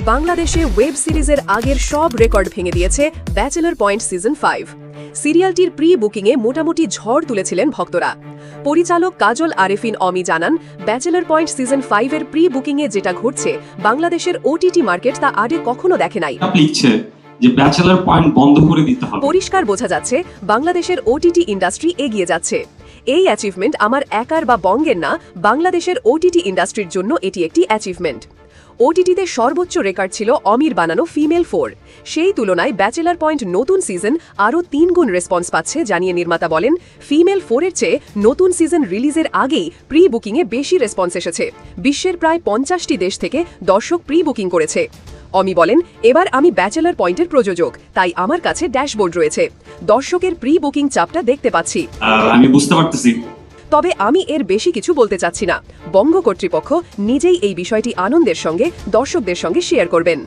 বাংলাদেশে ওয়েব সিরিজের আগের সব রেকর্ড ভেঙে দিয়েছে ব্যাচেলর পয়েন্ট সিজন 5। সিরিয়ালটির প্রি বুকিংয়ে মোটামুটি ঝড় তুলেছিলেন ভক্তরা। পরিচালক কাজল আরেফিন অমি জানান, ব্যাচেলর পয়েন্ট সিজন 5 এর প্রি বুকিংয়ে যেটা ঘটছে বাংলাদেশের ওটিটি মার্কেট তা আগে কখনো দেখে নাই। যে ব্যাচেলর পয়েন্ট বন্ধ করে দিতে হবে। পরিষ্কার বোঝা যাচ্ছে বাংলাদেশের ওটিটি ইন্ডাস্ট্রি এগিয়ে যাচ্ছে। এই অ্যাচিভমেন্ট আমার একার বা বঙ্গের না, বাংলাদেশের ওটিটি ইন্ডাস্ট্রির জন্য এটি একটি অ্যাচিভমেন্ট। ওটিটিতে সর্বোচ্চ রেকর্ড ছিল অমির বানানো ফিমেল 4। সেই তুলনায় ব্যাচেলর পয়েন্ট নতুন সিজন আরও 3 গুণ রেসপন্স পাচ্ছে জানিয়ে নির্মাতা বলেন, ফিমেল 4-এর চেয়ে নতুন সিজন রিলিজের আগেই প্রি বুকিংয়ে বেশি রেসপন্স এসেছে। বিশ্বের প্রায় 50টি দেশ থেকে দর্শক প্রি বুকিং করেছে। অমি বলেন, এবার আমি ব্যাচেলর পয়েন্টের প্রযোজক, তাই আমার কাছে ড্যাশবোর্ড রয়েছে। দর্শকের প্রি বুকিং চাপটা দেখতে পাচ্ছি। আমি বুঝতে পারতেছি। তবে আমি এর বেশি কিছু বলতে চাচ্ছি না। বঙ্গ কর্তৃপক্ষ নিজেই এই বিষয়টি আনন্দের সঙ্গে দর্শকদের সঙ্গে শেয়ার করবেন।